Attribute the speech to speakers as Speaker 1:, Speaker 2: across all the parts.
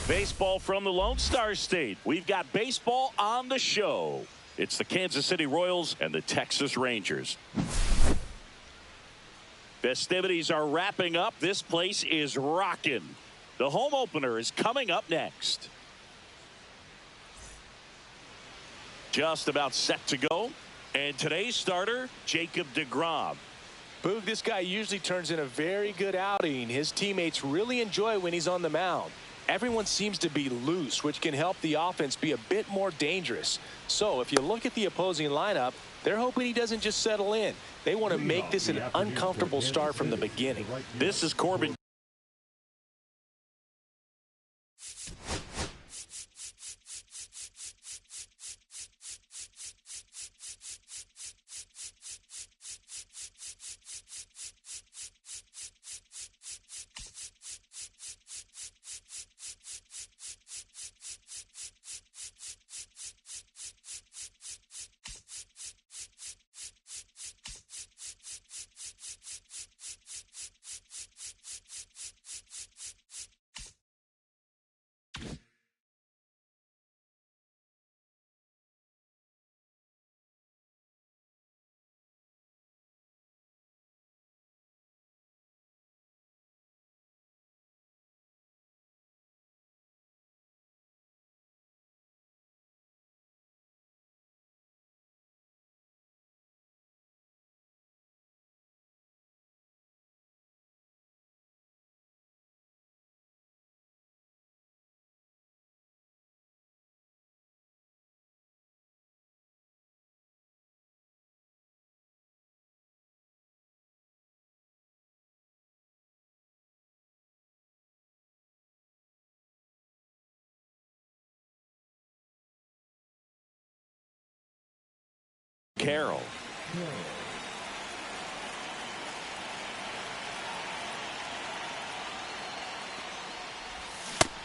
Speaker 1: Baseball from the Lone Star State. We've got baseball on the show. It's the Kansas City Royals and the Texas Rangers. Festivities are wrapping up. This place is rocking. The home opener is coming up next. Just about set to go. And today's starter, Jacob deGrom.
Speaker 2: Boog, this guy usually turns in a very good outing. His teammates really enjoy when he's on the mound. Everyone seems to be loose, which can help the offense be a bit more dangerous. So if you look at the opposing lineup, they're hoping he doesn't just settle in. They want to make this an uncomfortable start from the beginning.
Speaker 1: This is Corbin. Carroll.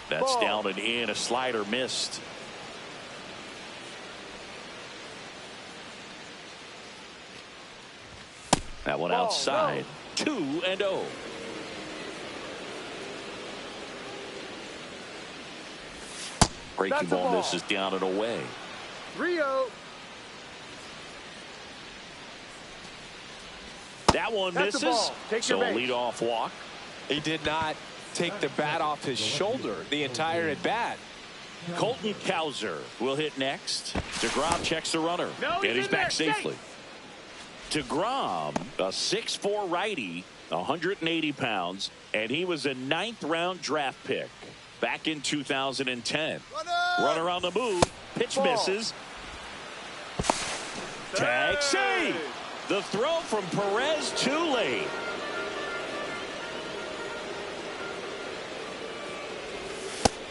Speaker 1: That's down and in. A slider missed. That one outside. 2-0. Breaking ball misses down and away.
Speaker 3: 3-0.
Speaker 1: That one misses. So a leadoff walk.
Speaker 2: He did not take the bat off his shoulder the entire at bat.
Speaker 1: Colton Cowser will hit next. deGrom checks the runner. And he's back safely. deGrom, a 6'4" righty, 180 pounds, and he was a 9th-round draft pick back in 2010. Runner on the move. Pitch misses. Tag save. The throw from Perez too late.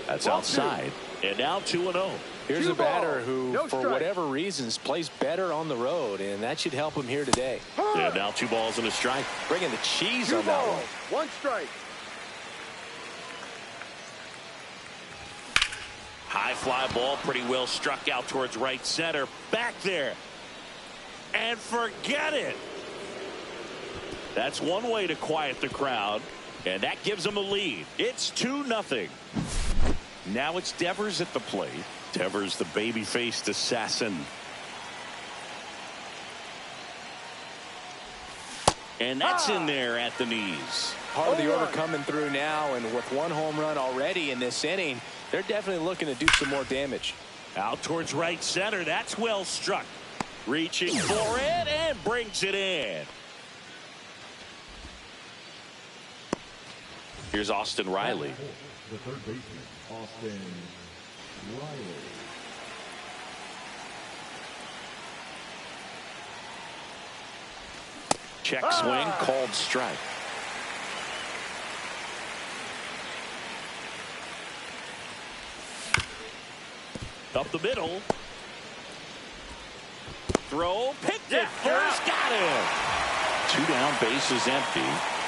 Speaker 1: That's outside. And now 2-0.
Speaker 2: Here's a batter who, for whatever reasons, plays better on the road, and that should help him here today.
Speaker 1: And now 2 balls and a strike.
Speaker 2: Bringing the cheese on that one.
Speaker 3: 1 strike.
Speaker 1: High fly ball, pretty well struck out towards right center. Back there. And forget it. That's one way to quiet the crowd, and that gives them a lead. It's 2-0. Now it's Devers at the plate. Devers, the baby-faced assassin. And that's in there at the knees.
Speaker 2: Part of the order coming through now, and with 1 home run already in this inning, they're definitely looking to do some more damage.
Speaker 1: Out towards right center. That's well struck. Reaching for it and brings it in. Here's Austin Riley.
Speaker 4: The third baseman, Austin Riley.
Speaker 1: Check swing, called strike. Up the middle. Throw, picked it first, got him. 2 down, bases empty.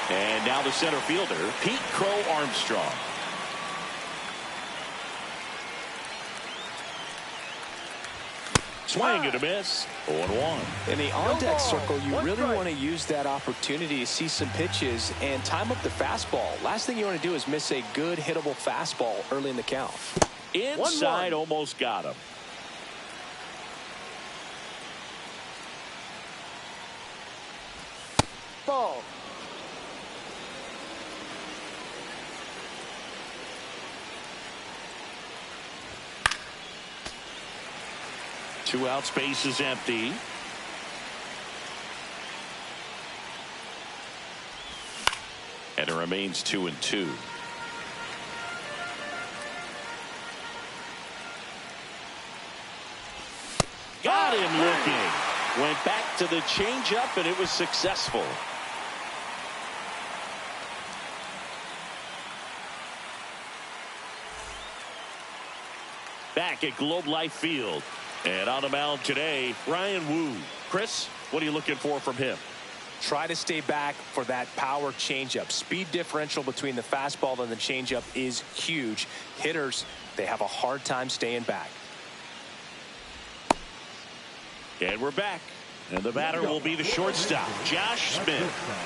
Speaker 1: And now the center fielder, Pete Crow Armstrong. Swing and a miss. 0-1.
Speaker 2: In the on-deck circle, you really want to use that opportunity to see some pitches and time up the fastball. Last thing you want to do is miss a good hittable fastball early in the count.
Speaker 1: Inside, almost got him.
Speaker 3: Ball.
Speaker 1: Two out, space is empty. And it remains 2-2. Got him looking. Went back to the changeup, and it was successful. Back at Globe Life Field. And on the mound today, Ryan Wu. Chris, what are you looking for from him?
Speaker 2: Try to stay back for that power changeup. Speed differential between the fastball and the changeup is huge. Hitters, they have a hard time staying back.
Speaker 1: And we're back. And the batter will be the shortstop, Josh Smith.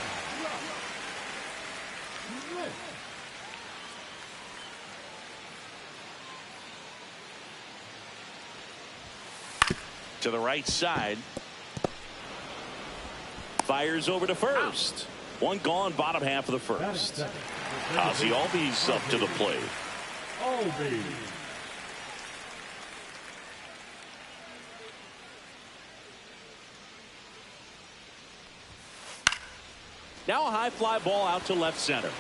Speaker 1: To the right side. Fires over to first. One gone, bottom half of the first. Ozzie Albies up to the plate.
Speaker 4: Albies.
Speaker 1: Now a high fly ball out to left center.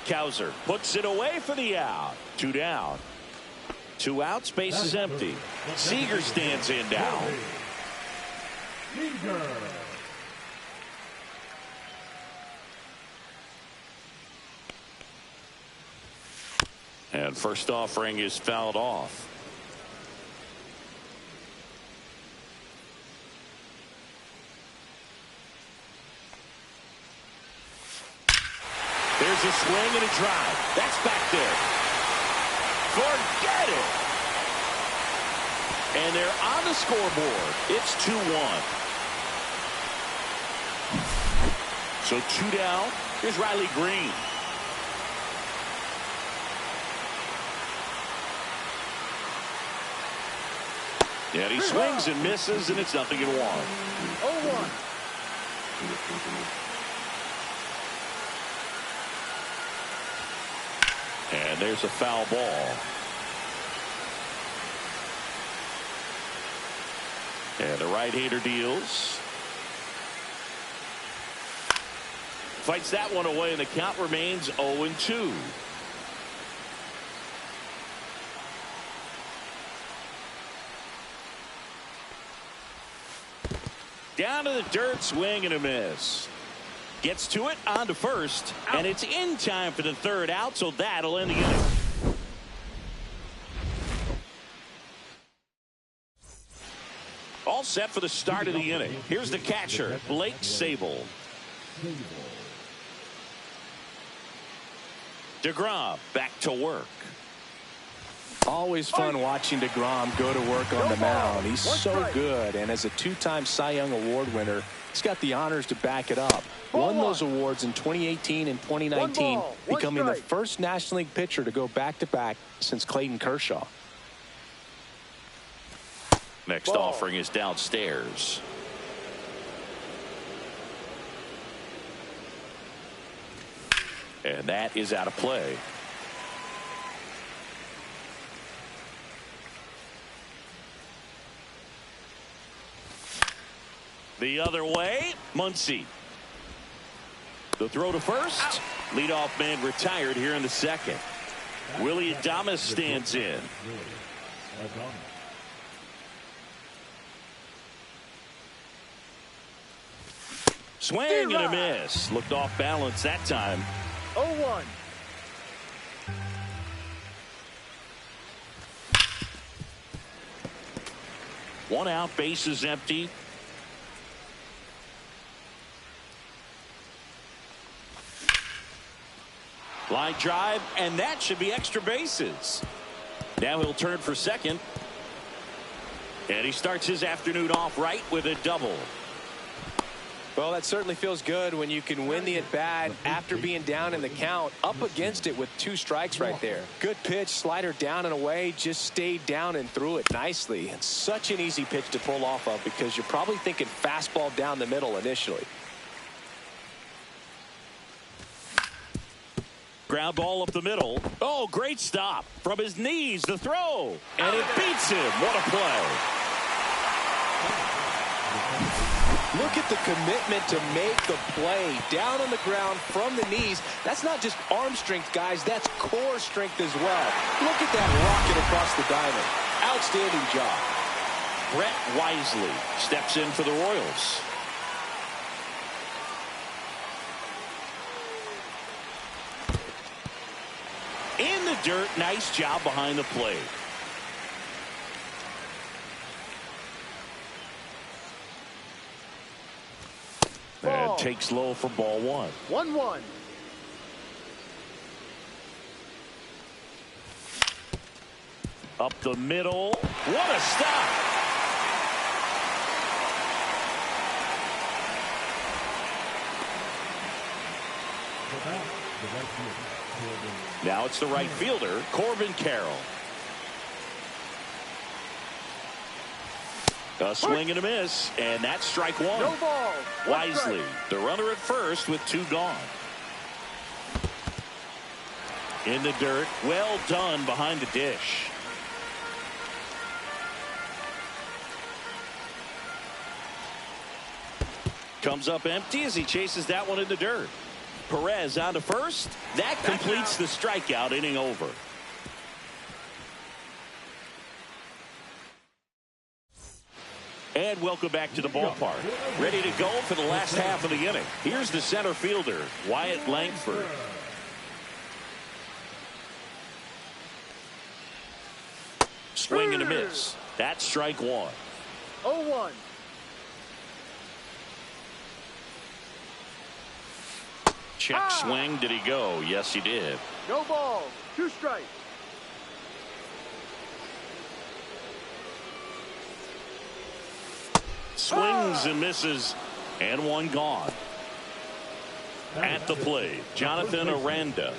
Speaker 1: Cowser puts it away for the out. Two down. Two out, space is empty. Seager stands in now.
Speaker 4: Seager.
Speaker 1: And first offering is fouled off. There's a swing and a drive. That's back there. Forget it. And they're on the scoreboard. It's 2-1. So two down. Here's Riley Green. And he swings and misses, and it's 0-1.
Speaker 3: 0-1.
Speaker 1: And there's a foul ball. And the right-hander deals. Fights that one away, and the count remains 0-2. Down to the dirt, swing and a miss. Gets to it, on to first, and it's in time for the third out, so that'll end the inning. All set for the start of the inning. Here's the catcher, Blake Sable. DeGrom back to work.
Speaker 2: Always fun watching DeGrom go to work on the mound. He's so good, and as a two-time Cy Young Award winner, he's got the honors to back it up. Won those awards in 2018 and 2019, becoming the first National League pitcher to go back-to-back since Clayton Kershaw.
Speaker 1: Next offering is downstairs. And that is out of play. The other way, Muncy. The throw to first. Leadoff man retired here in the second. Willie Adames stands in. Swing and a miss. Looked off balance that time.
Speaker 3: 0-1.
Speaker 1: One out, base is empty. Line drive, and that should be extra bases. Now he'll turn for second. And he starts his afternoon off right with a double.
Speaker 2: Well, that certainly feels good when you can win the at-bat after being down in the count, up against it with 2 strikes right there. Good pitch, slider down and away, just stayed down and threw it nicely. It's such an easy pitch to pull off of because you're probably thinking fastball down the middle initially.
Speaker 1: Ground ball up the middle. Oh, great stop. From his knees, the throw. And it beats him. What a play.
Speaker 2: Look at the commitment to make the play down on the ground from the knees. That's not just arm strength, guys. That's core strength as well. Look at that rocket across the diamond. Outstanding job.
Speaker 1: Brett Wisely steps in for the Royals. In the dirt, nice job behind the plate. And takes low for ball 1.
Speaker 3: 1-1.
Speaker 1: Up the middle. What a stop. Now it's the right fielder, Corbin Carroll. A swing and a miss, and that's strike 1.
Speaker 3: No ball.
Speaker 1: Wisely, the runner at first with 2 gone. In the dirt, well done behind the dish. Comes up empty as he chases that one in the dirt. Perez on to first. That completes the strikeout, inning over. And welcome back to the ballpark. Ready to go for the last half of the inning. Here's the center fielder, Wyatt Langford. Swing and a miss. That's strike 1.
Speaker 3: 0-1.
Speaker 1: Check swing. Did he go? Yes, he did.
Speaker 3: No ball. 2 strikes.
Speaker 1: Swings and misses, and 1 gone. At the plate, Jonathan Aranda.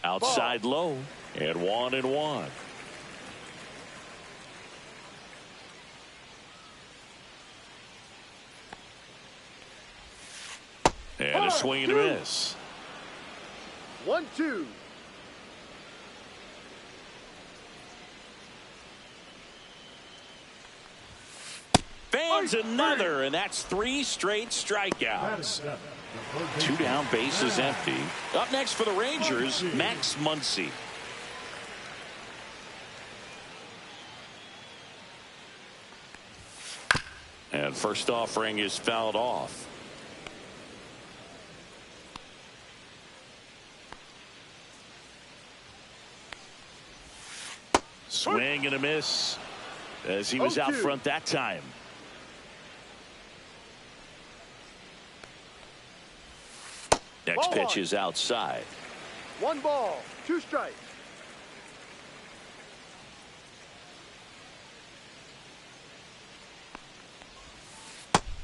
Speaker 1: Outside low, and 1-1. And a swing and a miss.
Speaker 3: 1-2.
Speaker 1: Fans another, and that's 3 straight strikeouts. 2 down, bases empty. Up next for the Rangers, Max Muncy. And first offering is fouled off. Swing and a miss as he was out front that time. Next pitch is outside.
Speaker 3: 1 ball, 2 strikes.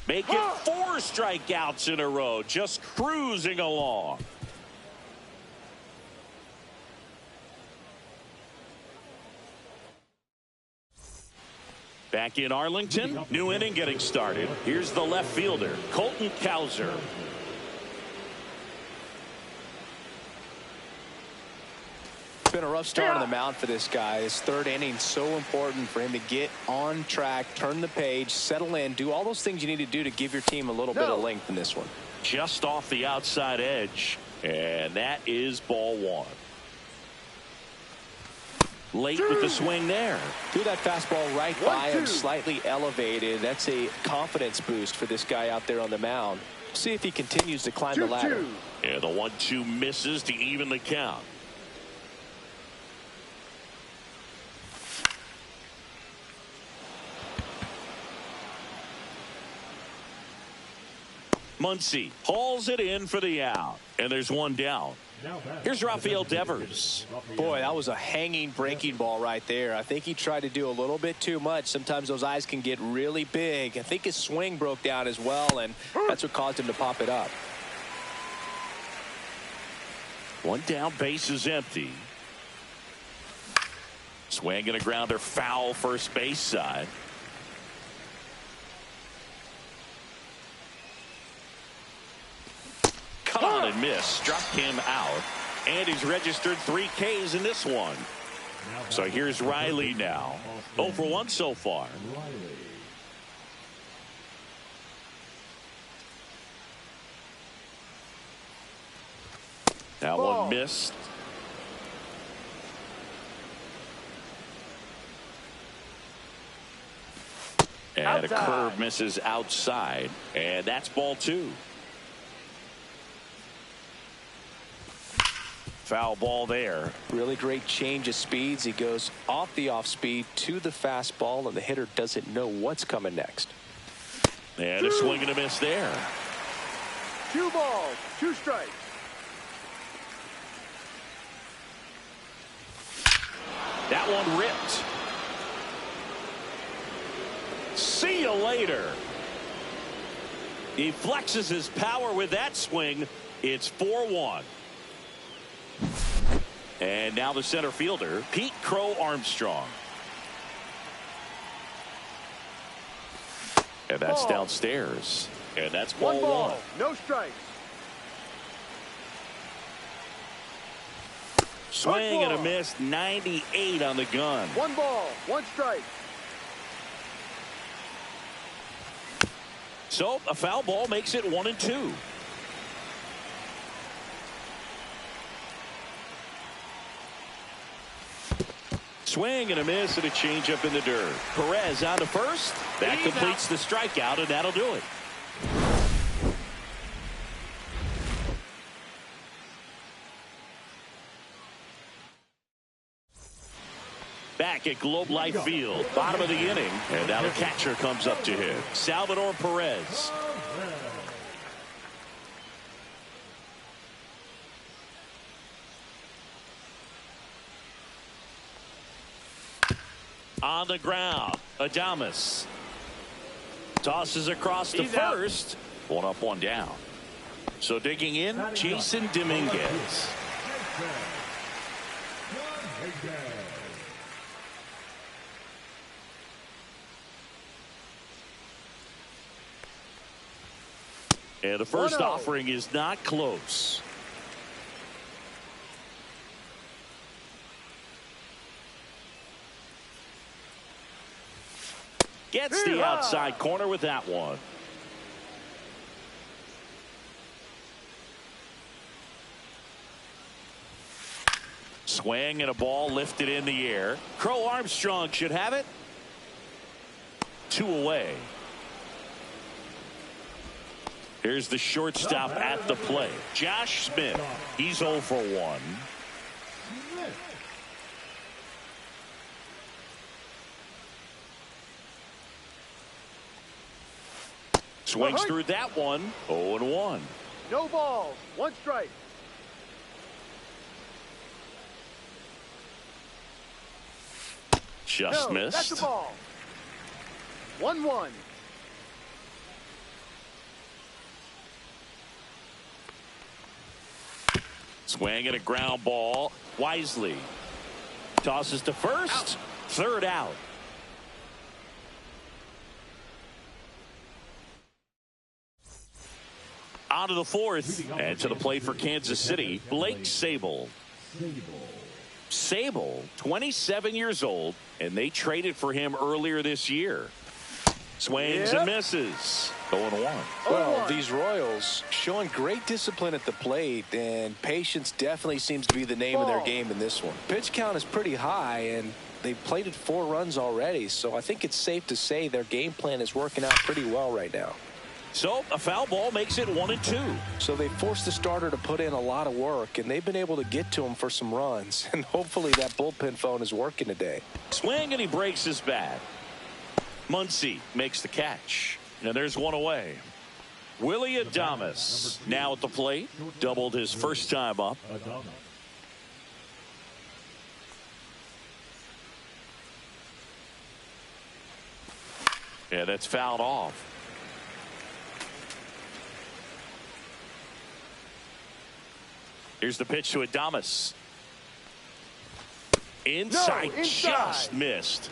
Speaker 1: Make it 4 strikeouts in a row, just cruising along. Back in Arlington, new inning getting started. Here's the left fielder, Colton Cowser.
Speaker 2: It's been a rough start on the mound for this guy. His 3rd inning, so important for him to get on track, turn the page, settle in, do all those things you need to do to give your team a little bit of length in this one.
Speaker 1: Just off the outside edge, and that is ball 1. Late with the swing there.
Speaker 2: Threw that fastball right by him, slightly elevated. That's a confidence boost for this guy out there on the mound. See if he continues to climb the ladder.
Speaker 1: Yeah, the 1-2 misses to even the count. Muncy hauls it in for the out, and there's one down. Here's Rafael Devers.
Speaker 2: Boy, that was a hanging breaking ball right there. I think he tried to do a little bit too much. Sometimes those eyes can get really big. I think his swing broke down as well, and that's what caused him to pop it up.
Speaker 1: One down, base is empty. Swing and a grounder, foul first base side. Cut on and miss, struck him out, and he's registered 3 Ks in this one. So here's Riley now. 0 for 1 so far. That one missed. And a curve misses outside, and that's ball 2. Foul ball there.
Speaker 2: Really great change of speeds. He goes off the off speed to the fastball, and the hitter doesn't know what's coming next.
Speaker 1: And a swing and a miss there.
Speaker 3: 2 balls, 2 strikes.
Speaker 1: That one ripped. See you later. He flexes his power with that swing. It's 4-1. And now the center fielder, Pete Crow Armstrong. And that's downstairs. And that's ball 1.
Speaker 3: No strikes.
Speaker 1: Swing and a miss, 98 on the gun.
Speaker 3: 1 ball, 1 strike.
Speaker 1: So a foul ball makes it 1-2. Swing and a miss and a changeup in the dirt. Perez out to first. That completes the strikeout, and that'll do it. Back at Globe Life Field, bottom of the inning, and now the catcher comes up to hit. Salvador Perez. On the ground, Adames tosses across to first. 1 up, 1 down. So digging in, Jason Dominguez. And the first offering is not close. Gets the outside corner with that one. Swing and a ball lifted in the air. Crow Armstrong should have it. 2 away. Here's the shortstop at the plate, Josh Smith. He's 0 for 1. Swings through that one. 0-1.
Speaker 3: No balls, 1 strike.
Speaker 1: Just missed.
Speaker 3: That's the ball. 1-1.
Speaker 1: Swing and a ground ball. Wisely tosses to first. Third out. On to the 4th, and to the plate for Kansas City, Blake Sable. Sable, 27 years old, and they traded for him earlier this year. Swings and misses. 0-1.
Speaker 2: Well, these Royals showing great discipline at the plate, and patience definitely seems to be the name of their game in this one. Pitch count is pretty high, and they've plated 4 runs already, so I think it's safe to say their game plan is working out pretty well right now.
Speaker 1: So a foul ball makes it 1-2.
Speaker 2: So they forced the starter to put in a lot of work, and they've been able to get to him for some runs, and hopefully that bullpen phone is working today.
Speaker 1: Swing, and he breaks his bat. Muncy makes the catch. And there's 1 away. Willie Adames now at the plate. Doubled his first time up. Yeah, that's fouled off. Here's the pitch to Adames. Inside, just missed.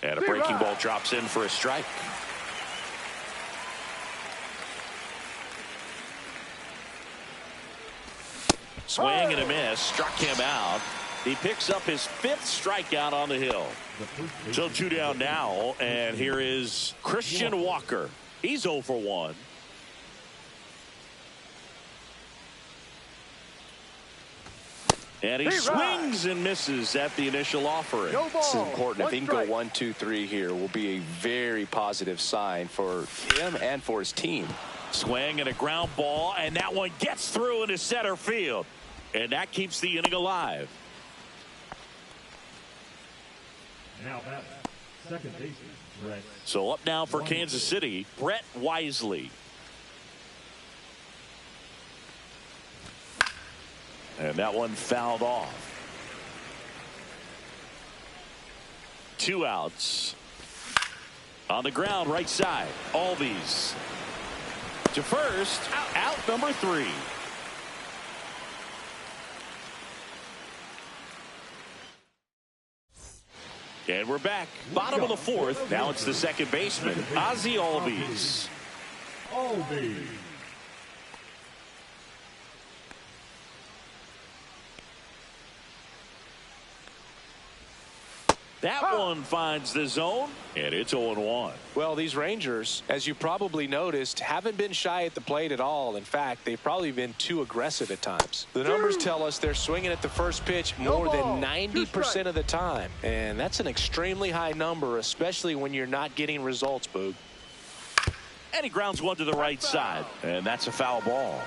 Speaker 1: And a breaking ball drops in for a strike. Swing and a miss. Struck him out. He picks up his 5th strikeout on the hill. So 2 down now. And here is Christian Walker. He's 0 for 1. And he swings and misses at the initial offering.
Speaker 3: No ball.
Speaker 2: This is important. If he can go
Speaker 3: strike.
Speaker 2: 1, 2, 3 here, will be a very positive sign for him and for his team.
Speaker 1: Swing and a ground ball, and that one gets through into center field. And that keeps the inning alive.
Speaker 4: Now that's second baseman, Brett.
Speaker 1: So up now for Kansas City, Brett Wisely. And that one fouled off. 2 outs. On the ground, right side. Albies to first. Out number 3. And we're back. Bottom of the 4th. Now it's the second baseman, Ozzie Albies.
Speaker 4: Albies.
Speaker 1: That one finds the zone, and it's 0-1.
Speaker 2: Well, these Rangers, as you probably noticed, haven't been shy at the plate at all. In fact, they've probably been too aggressive at times. The numbers tell us they're swinging at the first pitch more than 90% of the time. And that's an extremely high number, especially when you're not getting results, Boog.
Speaker 1: And he grounds one to the right side, and that's a foul ball.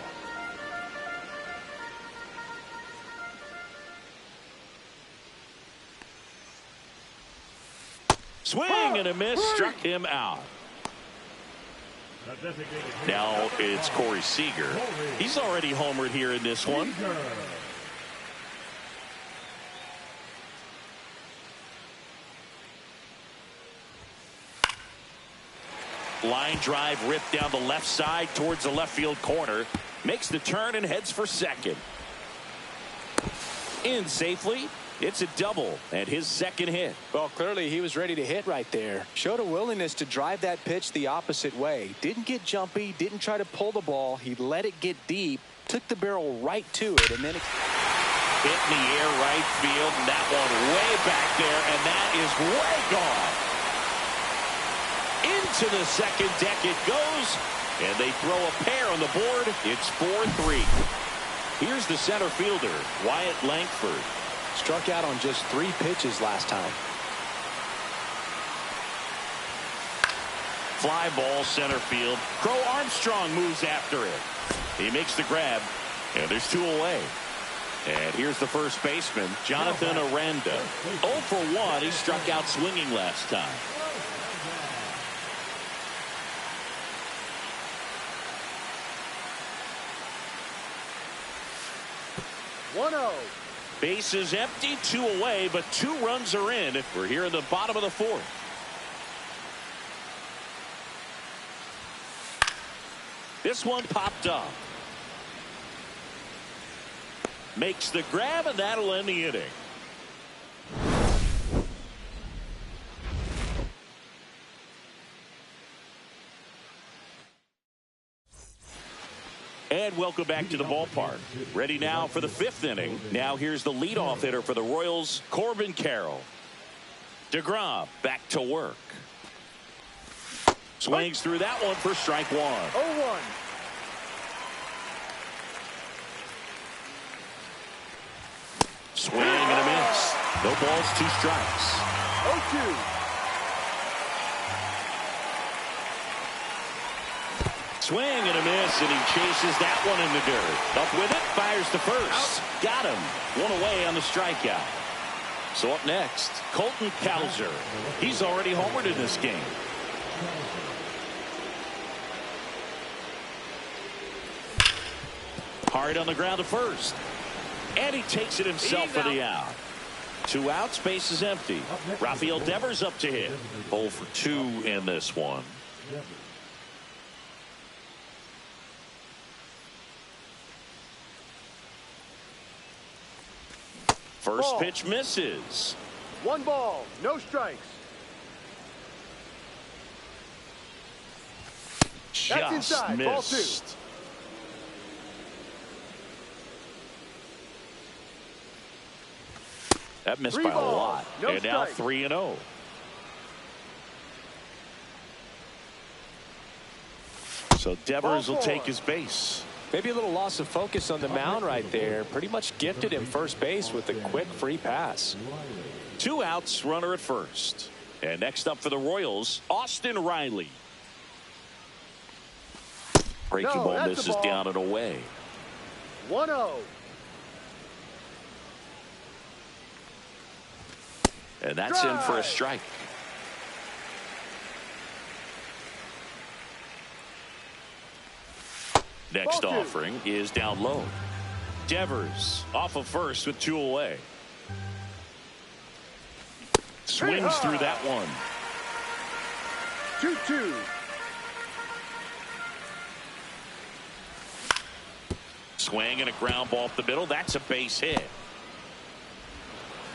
Speaker 1: Swing and a miss, struck him out. Now it's Corey Seager. He's already homered here in this one. Line drive ripped down the left side towards the left field corner. Makes the turn and heads for second. In safely. It's a double and his second hit.
Speaker 2: Well, clearly he was ready to hit right there. Showed a willingness to drive that pitch the opposite way. Didn't get jumpy, didn't try to pull the ball. He let it get deep, took the barrel right to it, and then it
Speaker 1: hit in the air right field, and that one way back there, and that is way gone. Into the second deck it goes, and they throw a pair on the board. It's 4-3. Here's the center fielder, Wyatt Langford.
Speaker 2: Struck out on just 3 pitches last time.
Speaker 1: Fly ball center field. Crow Armstrong moves after it. He makes the grab, and there's 2 away. And here's the first baseman, Jonathan Aranda. 0 for 1. He struck out swinging last time. Bases empty, 2 away, but 2 runs are in. We're here in the bottom of the 4th. This one popped up. Makes the grab, and that'll end the inning. And welcome back to the ballpark. Ready now for the 5th inning. Now here's the leadoff hitter for the Royals, Corbin Carroll. DeGrom back to work. Swings through that one for strike 1.
Speaker 3: 0-1.
Speaker 1: Swing and a miss. No balls, 2 strikes.
Speaker 3: 0-2.
Speaker 1: Swing and a miss, and he chases that one in the dirt. Up with it, fires to first. Got him. 1 away on the strikeout. So up next, Colton Cowser. He's already homered in this game. Hard on the ground to first. And he takes it himself for the out. 2 outs, base is empty. Rafael Devers up to hit. 0 for 2 in this one. First pitch misses.
Speaker 3: 1 ball, no strikes. That's inside. Ball 2.
Speaker 1: Missed. That missed by a lot.
Speaker 3: No
Speaker 1: and now
Speaker 3: strike.
Speaker 1: 3-0. So Devers will take his base.
Speaker 2: Maybe a little loss of focus on the mound right there. Pretty much gifted him first base with a quick free pass.
Speaker 1: 2 outs, runner at first. And next up for the Royals, Austin Riley. Breaking ball misses down and away.
Speaker 3: 1-0.
Speaker 1: And that's in for a strike. Next offering is down low. Devers off of first with 2 away. Swings through that one.
Speaker 3: 2-2.
Speaker 1: Swing and a ground ball up the middle. That's a base hit.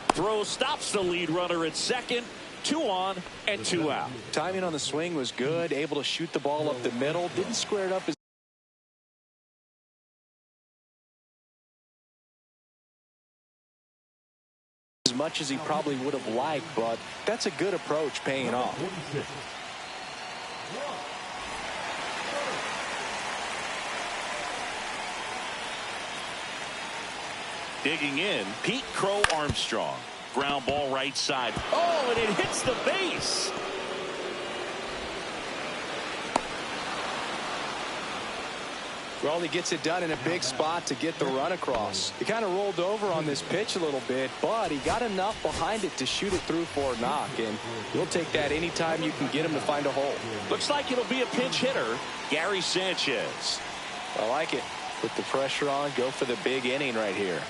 Speaker 1: Throw stops the lead runner at second. 2 on and 2 out.
Speaker 2: Timing on the swing was good. Able to shoot the ball up the middle. Didn't square it up as much as he probably would have liked, but that's a good approach, paying off.
Speaker 1: Digging in, Pete Crow Armstrong. Ground ball right side. Oh, and it hits the base.
Speaker 2: Well, he gets it done in a big spot to get the run across. He kind of rolled over on this pitch a little bit, but he got enough behind it to shoot it through for a knock, and you'll take that anytime you can get him to find a hole.
Speaker 1: Looks like it'll be a pinch hitter, Gary Sanchez.
Speaker 2: I like it. Put the pressure on, go for the big inning right here.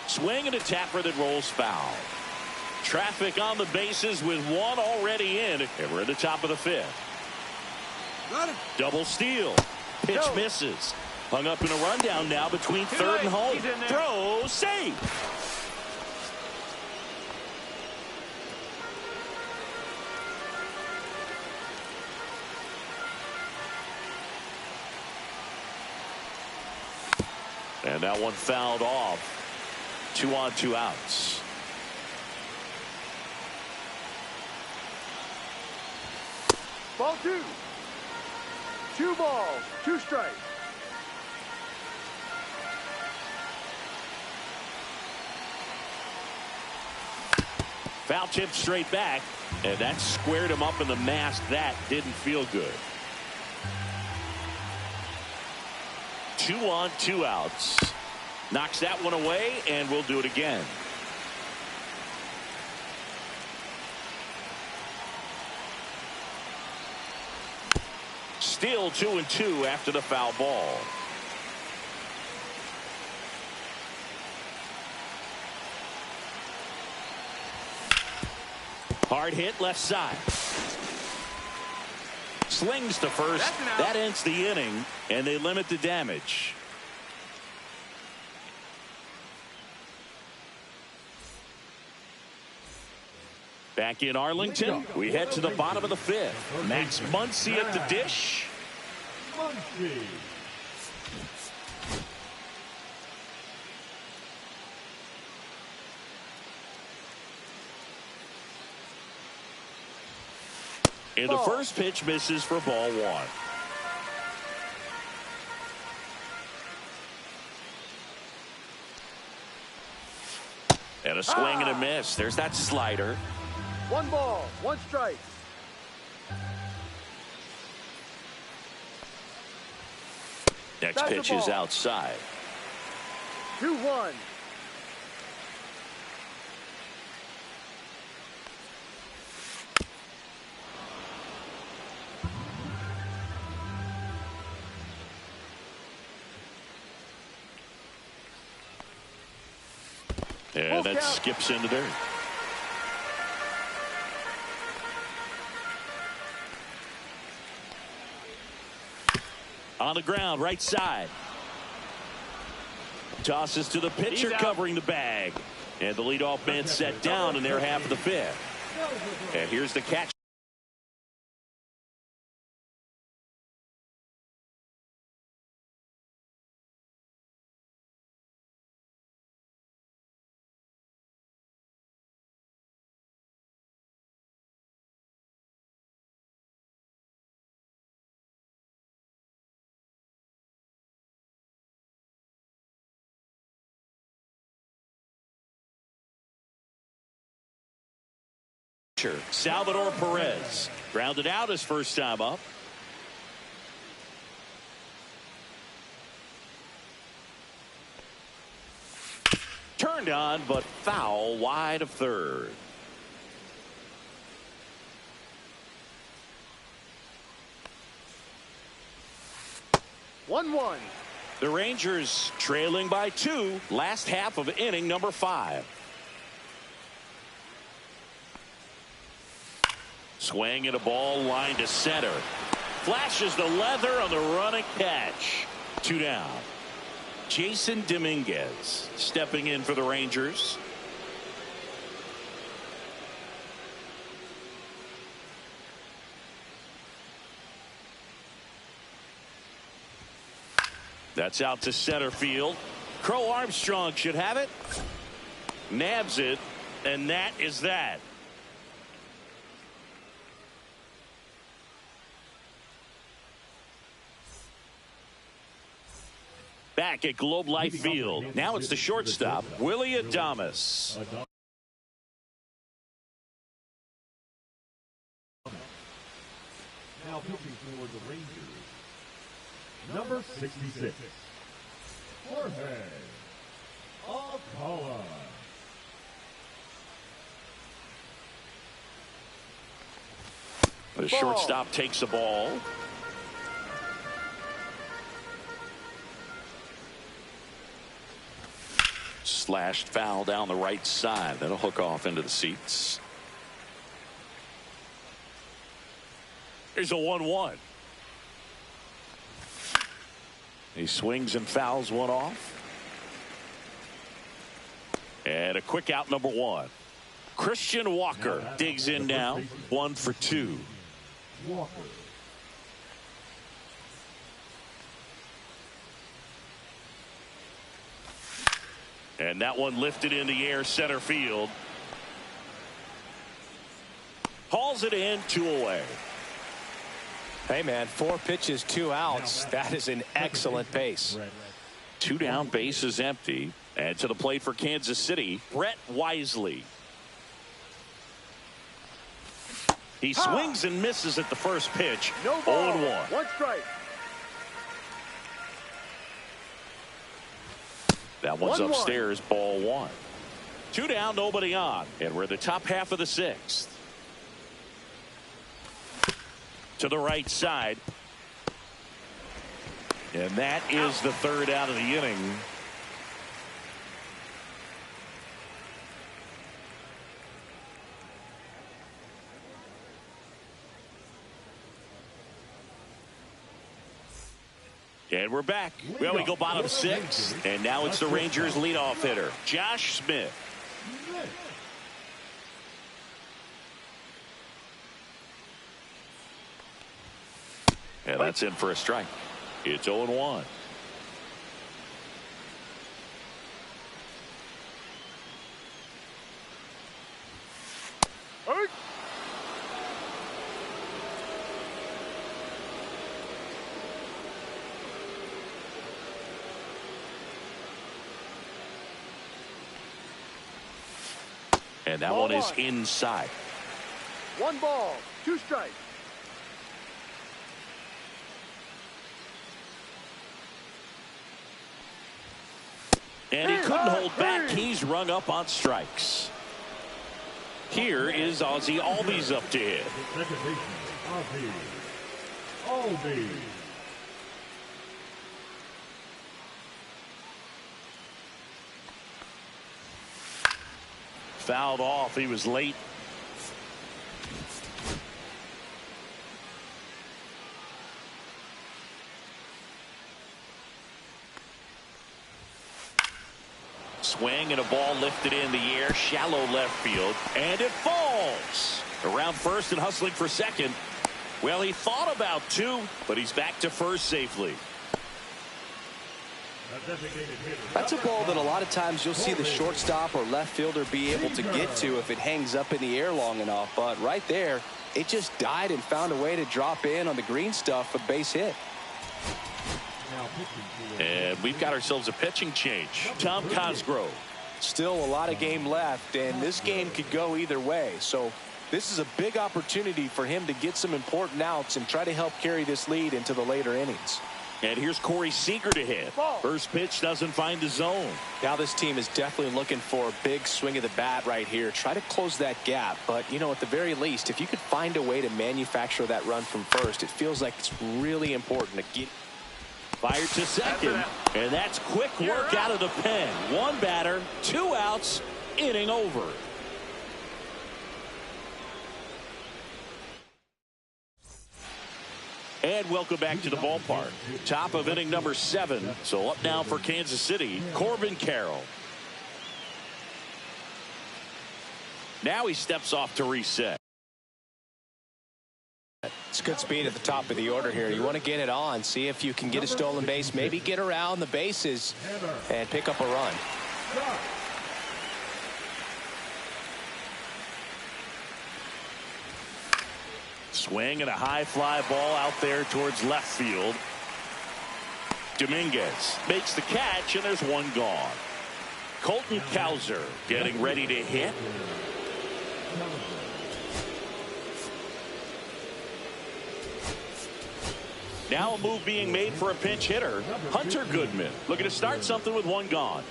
Speaker 1: Swing and a tapper that rolls foul. Traffic on the bases with 1 already in, and we're at the top of the 5th. Double steal. Pitch misses. Hung up in a rundown now between third and home. Throw, save. And that one fouled off. 2 on, 2 outs.
Speaker 3: Ball 2. 2 balls, 2 strikes.
Speaker 1: Foul tip straight back, and that squared him up in the mask. That didn't feel good. 2 on, 2 outs. Knocks that one away, and we'll do it again. Still 2-2 after the foul ball. Hard hit left side. Slings to first. That ends the inning, and they limit the damage. Back in Arlington, we head to the bottom of the 5th. Max Muncy at the dish. And the first pitch misses for ball 1. And a swing and a miss. There's that slider.
Speaker 3: 1 ball, 1 strike.
Speaker 1: Next pitch is outside.
Speaker 3: 2-1.
Speaker 1: And that skips into there. On the ground, right side. Tosses to the pitcher covering the bag. And the leadoff man set down in their half of the fifth. And here's the catch. Salvador Perez grounded out his first time up. Turned on, but foul wide of third.
Speaker 3: One.
Speaker 1: The Rangers trailing by 2. Last half of inning number 5. Swing and a ball line to center. Flashes the leather on the running catch. 2 down. Jason Dominguez stepping in for the Rangers. That's out to center field. Crow Armstrong should have it. Nabs it, and that is that. Back at Globe Life Field. Now it's the shortstop, Willie Adames.
Speaker 4: Now pitching for the Rangers, number 66, Jorge Alcala.
Speaker 1: The shortstop takes the ball. Slashed foul down the right side. That'll hook off into the seats. Here's a 1-1. He swings and fouls one off. And a quick out, number 1. Christian Walker digs in now. 1 for 2.
Speaker 4: Walker.
Speaker 1: And that one lifted in the air, center field. Hauls it in, 2 away.
Speaker 2: Hey, man, 4 pitches, 2 outs. That is an excellent pace.
Speaker 1: 2 down, bases empty. And to the plate for Kansas City, Brett Wisely. He swings and misses at the first pitch.
Speaker 3: No ball.
Speaker 1: 0-1.
Speaker 3: 1 strike.
Speaker 1: That one's
Speaker 3: 1-1.
Speaker 1: upstairs, ball 1. 2 down, nobody on. And we're in the top half of the 6th. To the right side. And that is the 3rd out of the inning. And we're back. Well, we go bottom 6. And now it's the Rangers leadoff hitter, Josh Smith. And that's in for a strike. It's 0-1. And that one is inside.
Speaker 3: 1 ball, 2 strikes.
Speaker 1: And he couldn't hold back. He's rung up on strikes. Here is Ozzie Albies up to hit.
Speaker 4: Second baseman, Albies.
Speaker 1: Fouled off. He was late. Swing and a ball lifted in the air, shallow left field, and it falls. Around first and hustling for second. Well, he thought about two, but he's back to first safely.
Speaker 2: That's a ball that a lot of times you'll see the shortstop or left fielder be able to get to if it hangs up in the air long enough. But right there, it just died and found a way to drop in on the green stuff for base hit.
Speaker 1: And we've got ourselves a pitching change. Tom Cosgrove.
Speaker 2: Still a lot of game left, and this game could go either way. So this is a big opportunity for him to get some important outs and try to help carry this lead into the later innings.
Speaker 1: And here's Corey Seager to hit. First pitch doesn't find the zone.
Speaker 2: Now this team is definitely looking for a big swing of the bat right here. Try to close that gap. But, you know, at the very least, if you could find a way to manufacture that run from first, it feels like it's really important to get.
Speaker 1: Fired to second, and that's quick work out of the pen. One batter, two outs, inning over. And welcome back to the ballpark. Top of inning number 7. So up now for Kansas City, Corbin Carroll. Now he steps off to reset.
Speaker 2: It's good speed at the top of the order here. You want to get it on, see if you can get a stolen base, maybe get around the bases and pick up a run.
Speaker 1: Swing and a high fly ball out there towards left field. Dominguez makes the catch, and there's one gone. Colton Cowser getting ready to hit. Now a move being made for a pinch hitter, Hunter Goodman, looking to start something with one gone.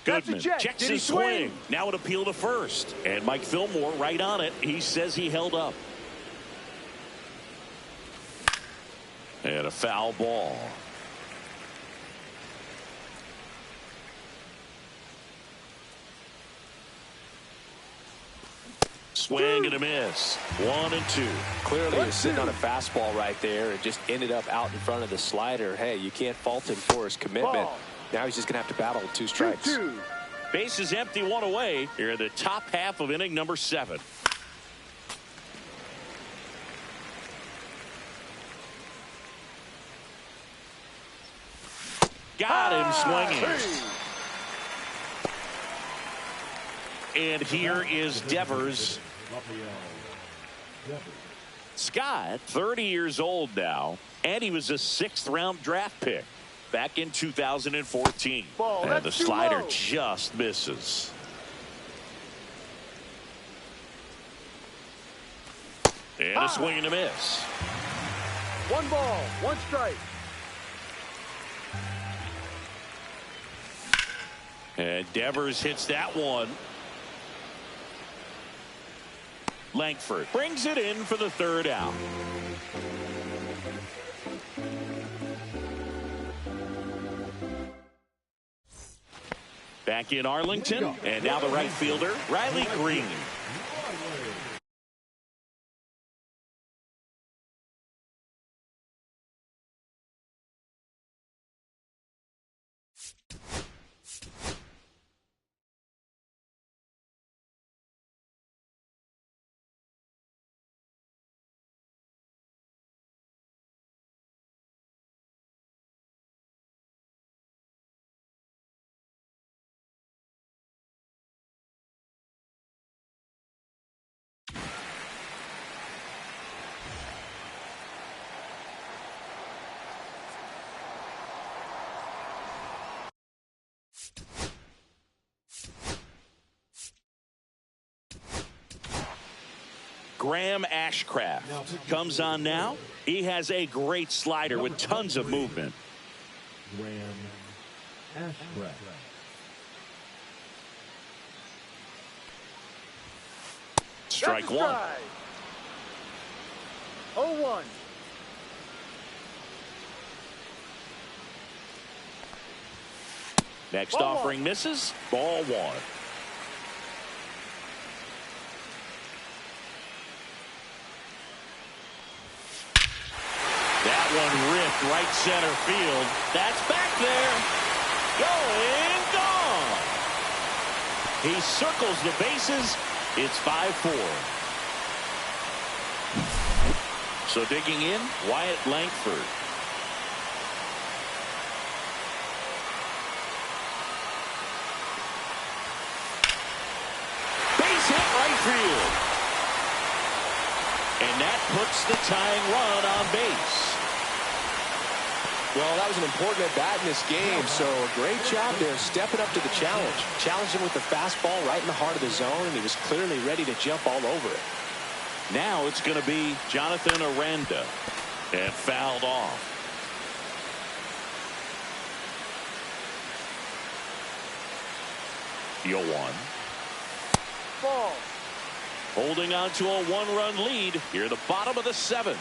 Speaker 1: Goodman checks his swing. Now an appeal to first. And Mike Fillmore right on it. He says he held up. And a foul ball. Swing and a miss. 1-2.
Speaker 2: Clearly he was sitting on a fastball right there and just ended up out in front of the slider. Hey, you can't fault him for his commitment. Now he's just going to have to battle with 2 strikes.
Speaker 1: Base is empty, 1 away. Here in the top half of inning number 7. Got him swinging. And here is Devers. Scott, 30 years old now, and he was a 6th round draft pick back in 2014. And the slider just misses. And a swing and a miss.
Speaker 3: 1 ball, 1 strike.
Speaker 1: And Devers hits that one. Langford brings it in for the 3rd out. Back in Arlington, and now the right fielder, Riley Green. Graham Ashcraft comes on now. He has a great slider with tons of movement.
Speaker 4: Graham Ashcraft.
Speaker 1: Strike one.
Speaker 3: 0-1.
Speaker 1: Next
Speaker 3: Ball
Speaker 1: offering
Speaker 3: one.
Speaker 1: misses. Ball one. That one ripped right center field. That's back there. Going, gone. He circles the bases. It's 5-4. So digging in, Wyatt Langford. Base hit right field. And that puts the tying run on base.
Speaker 2: Well, that was an important at-bat in this game, so a great job there stepping up to the challenge. Challenged him with the fastball right in the heart of the zone, and he was clearly ready to jump all over it.
Speaker 1: Now it's going to be Jonathan Aranda, and fouled off. Deal one.
Speaker 3: Ball.
Speaker 1: Holding on to a one-run lead here at the bottom of the seventh.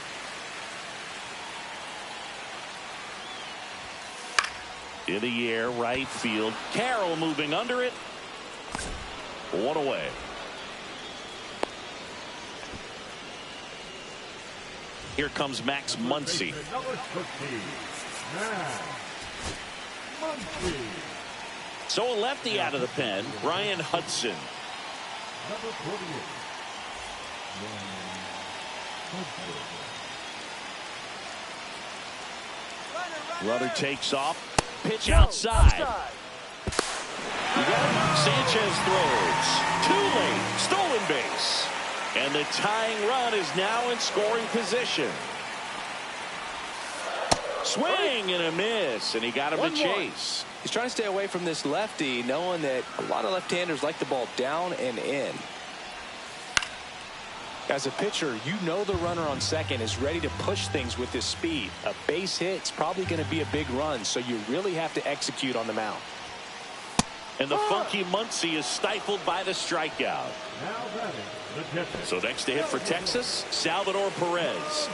Speaker 1: In the air, right field. Carroll moving under it. One away. Here comes Max Muncy.
Speaker 4: Number 15, Max Muncy.
Speaker 1: So a lefty out of the pen, Ryan Hudson.
Speaker 4: Number 48, Ryan Hudson.
Speaker 1: Runner takes off. Pitch outside. Sanchez throws. Too late. Stolen base. And the tying run is now in scoring position. Swing and a miss. And he got him to chase.
Speaker 2: He's trying to stay away from this lefty, knowing that a lot of left-handers like the ball down and in. As a pitcher, you know the runner on second is ready to push things with his speed. A base hit's probably going to be a big run, so you really have to execute on the mound.
Speaker 1: And the funky Muncy is stifled by the strikeout.
Speaker 4: Now batting the catcher.
Speaker 1: So next to hit for Texas, Salvador Perez.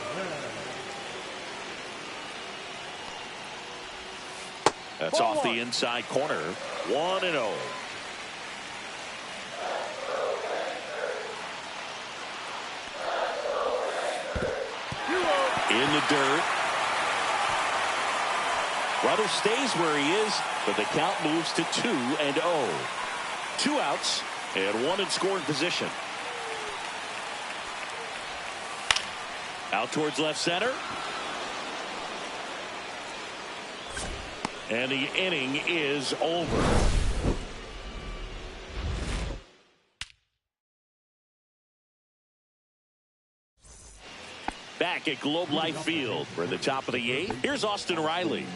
Speaker 1: That's
Speaker 3: Ball
Speaker 1: off
Speaker 3: one.
Speaker 1: the inside corner. 1-0. In the dirt. Runner stays where he is, but the count moves to 2-0. 2 outs and 1 in scoring position. Out towards left center. And the inning is over. Back at Globe Life Field, we're at the top of the 8th. Here's Austin Riley.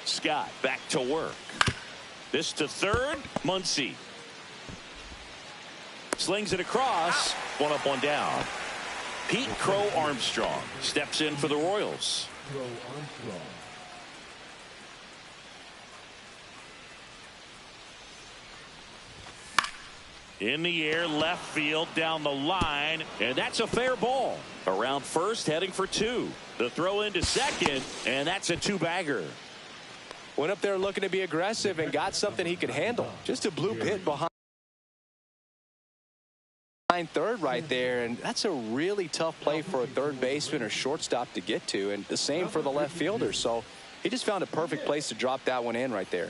Speaker 1: Scott back to work. This to third. Muncy slings it across. 1 up, 1 down. Pete Crow Armstrong steps in for the Royals.
Speaker 4: Crow Armstrong.
Speaker 1: In the air, left field, down the line, and that's a fair ball. Around first, heading for 2. The throw into second, and that's a 2-bagger.
Speaker 2: Went up there looking to be aggressive and got something he could handle. Just a bloop hit behind third right there, and that's a really tough play for a third baseman or shortstop to get to, and the same for the left fielder. So he just found a perfect place to drop that one in right there.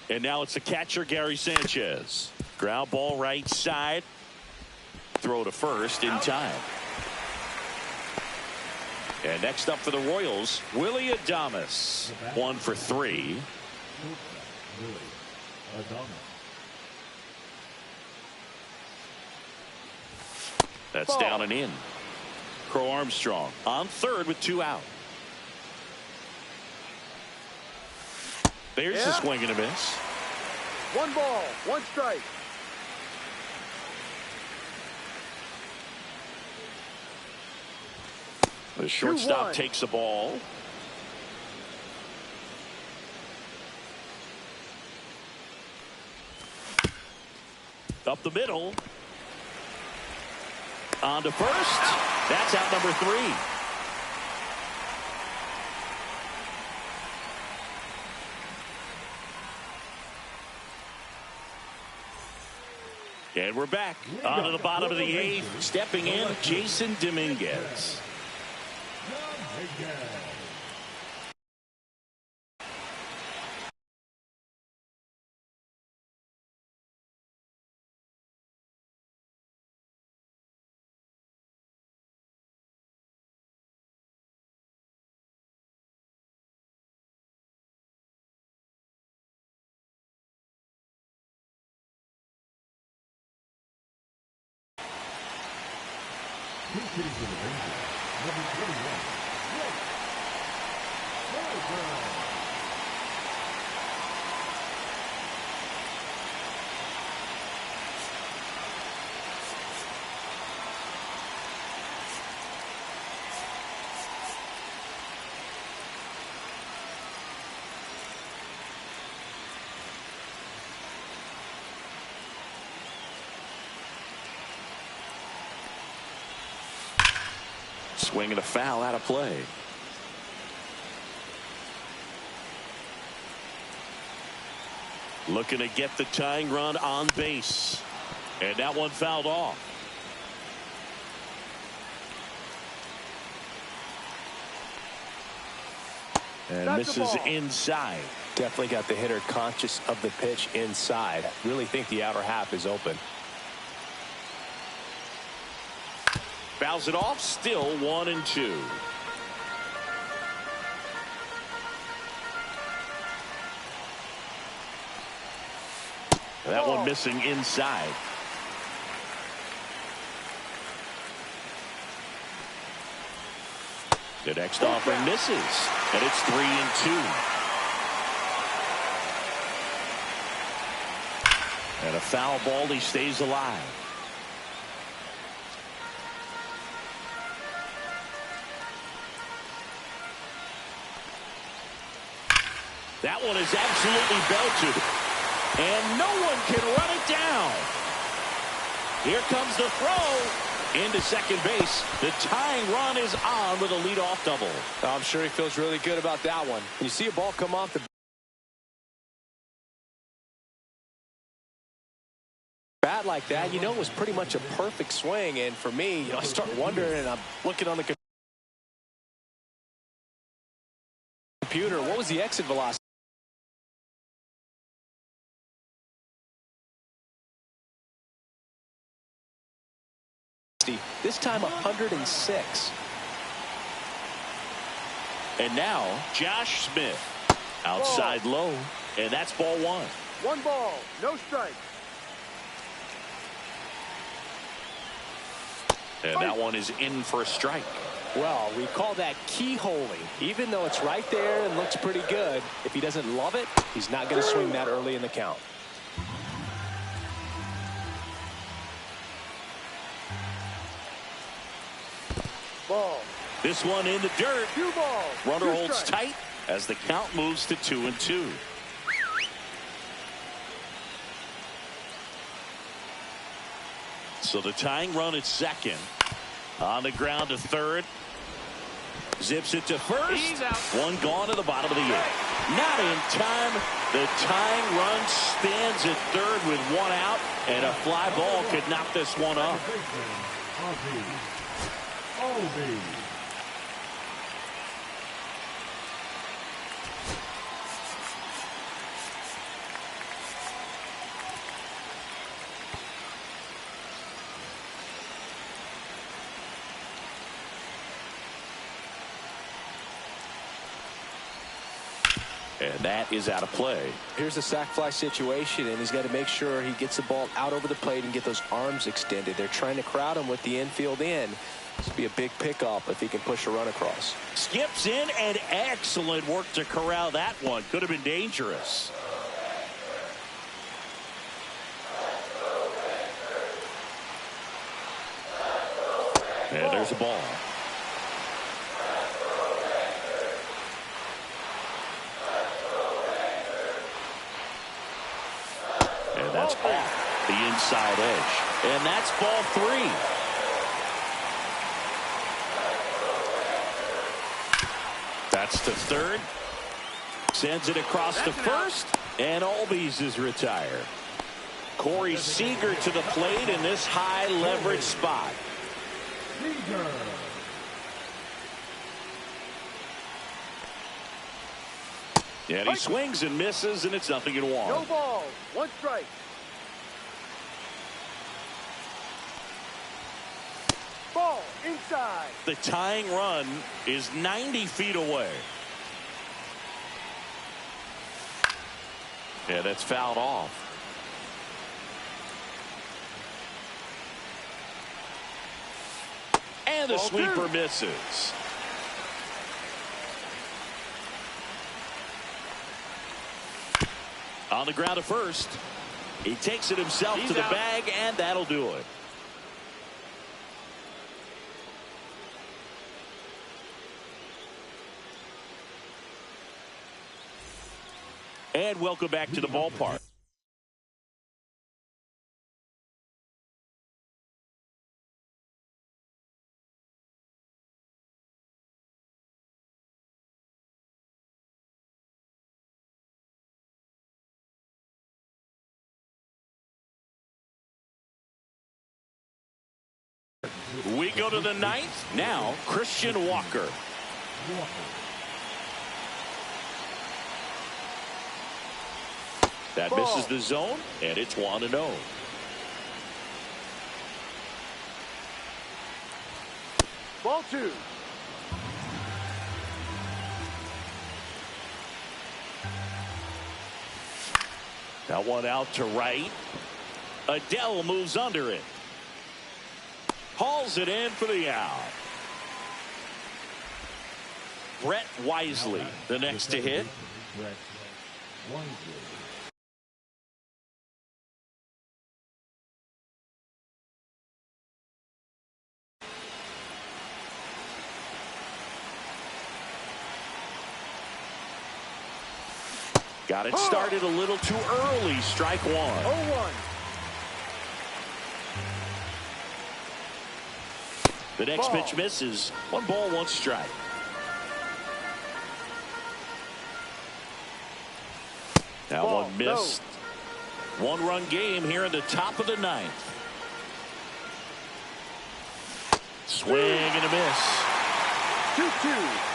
Speaker 1: And now it's the catcher, Gary Sanchez. Ground ball right side. Throw to first in time. And next up for the Royals, Willie Adames. 1 for 3. That's down and in. Crow Armstrong on third with 2 out. There's the swing and a miss.
Speaker 3: 1 ball, 1 strike.
Speaker 1: The shortstop takes the ball. Up the middle. On to first. That's out number 3. And we're back onto the bottom of the 8th. Stepping in, Jason Dominguez. Swing and a foul out of play. Looking to get the tying run on base. And that one fouled off. And misses inside.
Speaker 2: Definitely got the hitter conscious of the pitch inside. Really think the outer half is open.
Speaker 1: Fouls it off. Still 1-2. That one missing inside. The next offering misses, and it's 3-2. And a foul ball. He stays alive. That one is absolutely belted. And no one can run it down. Here comes the throw into second base. The tying run is on with a leadoff double.
Speaker 2: I'm sure he feels really good about that one. When you see a ball come off the bat like that, you know it was pretty much a perfect swing. And for me, I start wondering, and I'm looking on the computer, what was the exit velocity? This time 106.
Speaker 1: And now Josh Smith outside low, and that's ball 1.
Speaker 3: 1 ball, no strike.
Speaker 1: And that one is in for a strike.
Speaker 2: Well, we call that keyholing. Even though it's right there and looks pretty good, if he doesn't love it, he's not going to swing that early in the count.
Speaker 3: Ball.
Speaker 1: This one in the dirt.
Speaker 3: 2 balls.
Speaker 1: Runner
Speaker 3: 2
Speaker 1: holds
Speaker 3: strikes.
Speaker 1: tight as the count moves to 2-2. So the tying run at second. On the ground to third. Zips it to first.
Speaker 3: He's out.
Speaker 1: One gone to the bottom of the 8th. Not in time. The tying run stands at third with 1 out, and a fly ball could knock this one up. And that is out of play.
Speaker 2: Here's a sac fly situation, and he's got to make sure he gets the ball out over the plate and get those arms extended. They're trying to crowd him with the infield in. This would be a big pickoff if he can push a run across.
Speaker 1: Skips in, and excellent work to corral that one. Could have been dangerous. And there's a ball. And that's off the inside edge. And that's ball 3. That's to third. Sends it across to first. And Albies is retired. Corey Seager to the plate in this high leverage spot.
Speaker 4: Seager.
Speaker 1: And he swings and misses, and it's 0-1.
Speaker 3: No ball. 1 strike. Ball inside.
Speaker 1: The tying run is 90 feet away. Yeah, that's fouled off. And the sweeper misses. On the ground to first. He takes it himself to the bag, and that'll do it. And welcome back to the ballpark. We go to the 9th. Now, Christian Walker. That misses the zone, and it's 1-0.
Speaker 3: Ball 2.
Speaker 1: That one out to right. Adele moves under it. Hauls it in for the out. Brett Wisely, the next to hit.
Speaker 4: Brett Wisely.
Speaker 1: Got it started a little too early. Strike 1.
Speaker 3: 0-1.
Speaker 1: The next pitch misses. 1 ball, 1 strike. That one missed. 1-run game here in the top of the 9th. Swing and a miss.
Speaker 3: 2-2.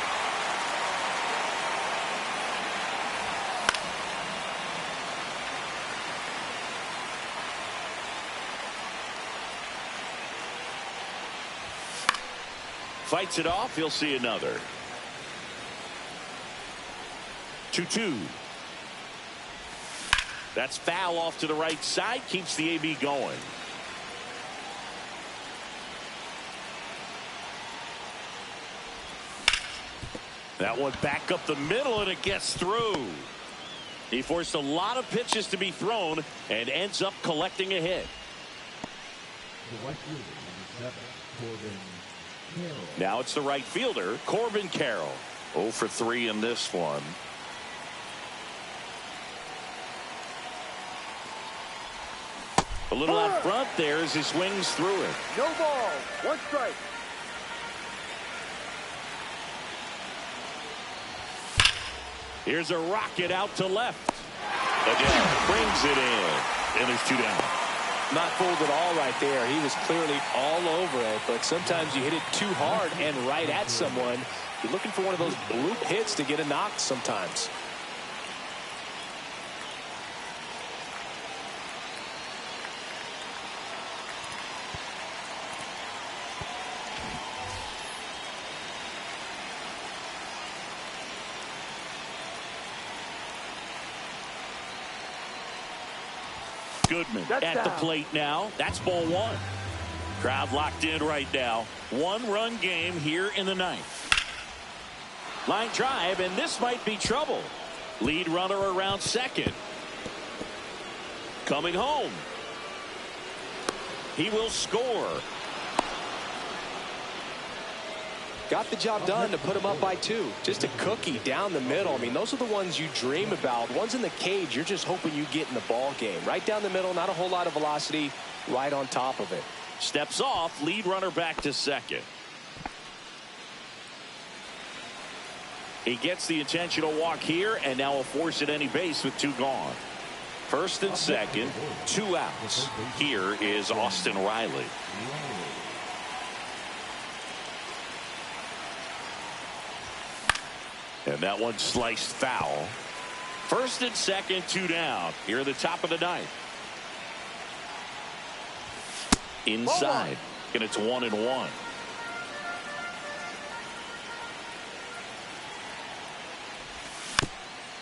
Speaker 1: Fights it off. He'll see another. 2-2. That's foul off to the right side. Keeps the AB going. That one back up the middle, and it gets through. He forced a lot of pitches to be thrown and ends up collecting a hit.
Speaker 4: The right fielder, number 7, Corbin Carroll.
Speaker 1: Now it's the right fielder, Corbin Carroll. 0 for 3 in this one. A little out front there as he swings through it.
Speaker 3: No ball. 1 strike.
Speaker 1: Here's a rocket out to left. Again, brings it in. And there's 2 down.
Speaker 2: Not fooled at all right there. He was clearly all over it, but sometimes you hit it too hard and right at someone. You're looking for one of those bloop hits to get a knock sometimes.
Speaker 1: Goodman at the plate now. That's ball 1. Crowd locked in right now. One-run game here in the ninth. Line drive, and this might be trouble. Lead runner around second. Coming home. He will score.
Speaker 2: Got the job done to put him up by 2. Just a cookie down the middle. I mean, those are the ones you dream about. Ones in the cage, you're just hoping you get in the ball game. Right down the middle, not a whole lot of velocity, right on top of it.
Speaker 1: Steps off, lead runner back to second. He gets the intentional walk here, and now will force at any base with 2 gone. First and second, 2 outs. Here is Austin Riley. And that one sliced foul. First and second, 2 down. Here at the top of the ninth. Inside. And it's 1-1.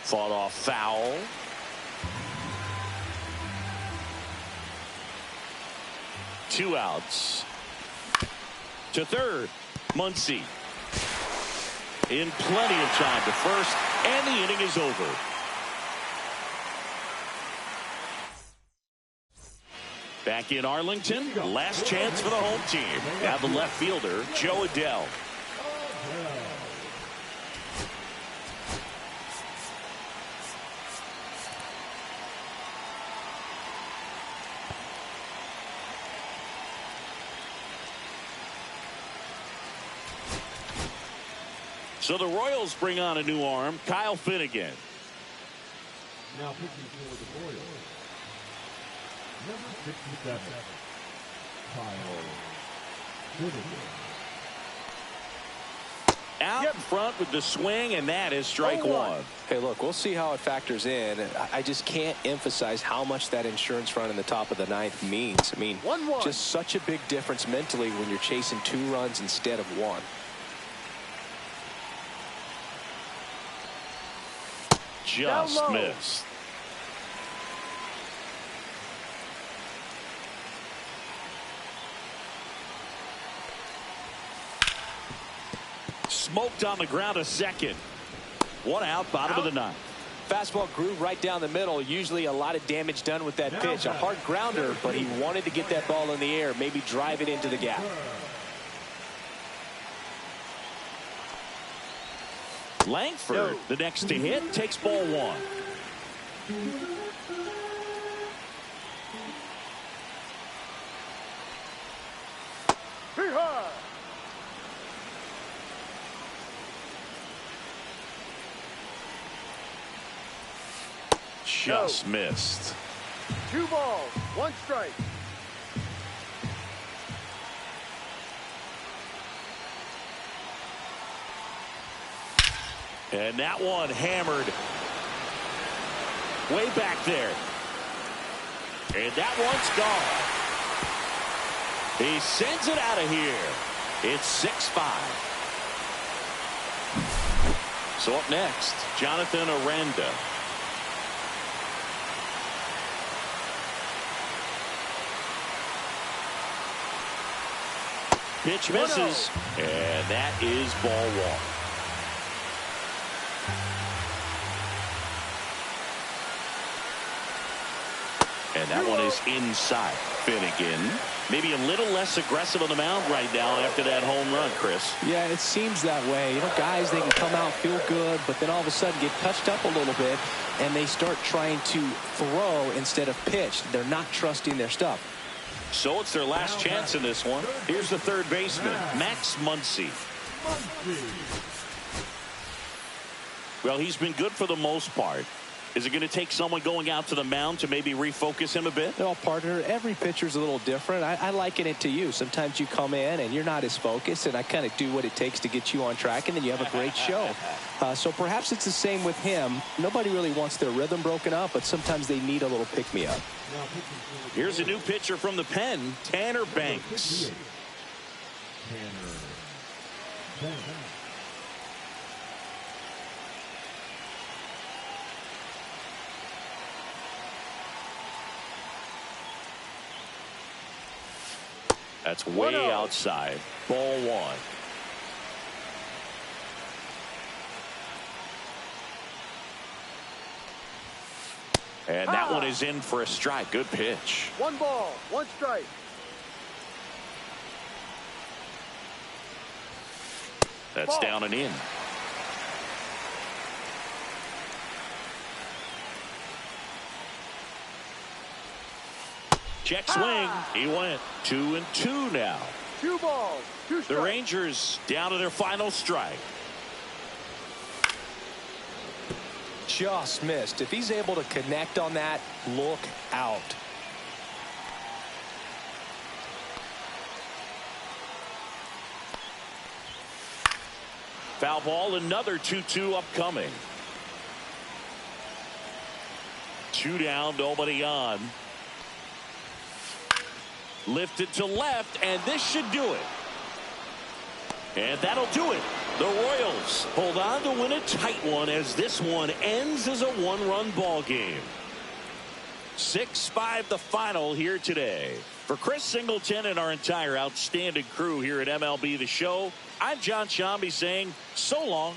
Speaker 1: Fought off foul. Two outs. To third. Muncy. In plenty of time to first, and the inning is over. Back in Arlington, last chance for the home team. Now the left fielder, Joe Adell. So the Royals bring on a new arm, Kyle Finnegan.
Speaker 4: Now pitching for the Royals, number 67, Kyle Finnegan.
Speaker 1: Out in front with the swing, and that is strike one.
Speaker 2: Hey, look, we'll see how it factors in. I just can't emphasize how much that insurance run in the top of the ninth means. I mean,
Speaker 3: 1-1.
Speaker 2: just such a big difference mentally when you're chasing 2 runs instead of 1.
Speaker 1: Just missed. Smoked on the ground a second. 1 out, bottom of the ninth.
Speaker 2: Fastball groove right down the middle. Usually a lot of damage done with that pitch. A hard grounder, but he wanted to get that ball in the air, maybe drive it into the gap.
Speaker 1: Langford, the next to hit, takes ball 1. Just missed.
Speaker 3: 2 balls, 1 strike.
Speaker 1: And that one hammered way back there. And that one's gone. He sends it out of here. It's 6-5. So up next, Jonathan Aranda. Pitch misses, and that is ball 1. And that one is inside. Finnegan, maybe a little less aggressive on the mound right now after that home run, Chris.
Speaker 2: Yeah, it seems that way. You know, guys, they can come out, feel good, but then all of a sudden get touched up a little bit, and they start trying to throw instead of pitch. They're not trusting their stuff.
Speaker 1: So it's their last chance in this one. Here's the third baseman, Max Muncy. Well, he's been good for the most part. Is it going to take someone going out to the mound to maybe refocus him a bit?
Speaker 2: Well, partner, every pitcher's a little different. I liken it to you. Sometimes you come in and you're not as focused, and I kind of do what it takes to get you on track, and then you have a great show. So perhaps it's the same with him. Nobody really wants their rhythm broken up, but sometimes they need a little pick-me-up.
Speaker 1: Here's a new pitcher from the pen, Tanner Banks. That's way
Speaker 3: 1-0.
Speaker 1: outside. Ball one. And that one is in for a strike. Good pitch.
Speaker 3: 1 ball, 1 strike.
Speaker 1: That's down and in. Check swing. He went 2-2 now.
Speaker 3: 2 balls, 2 strikes.
Speaker 1: The Rangers down to their final strike.
Speaker 2: Just missed. If he's able to connect on that, look out.
Speaker 1: Foul ball, another 2-2 upcoming. 2 down, nobody on. Lifted to left, and this should do it. And that'll do it. The Royals hold on to win a tight one as this one ends as a 1-run ball game. 6-5 the final here today. For Chris Singleton and our entire outstanding crew here at MLB The Show, I'm John Shambi saying so long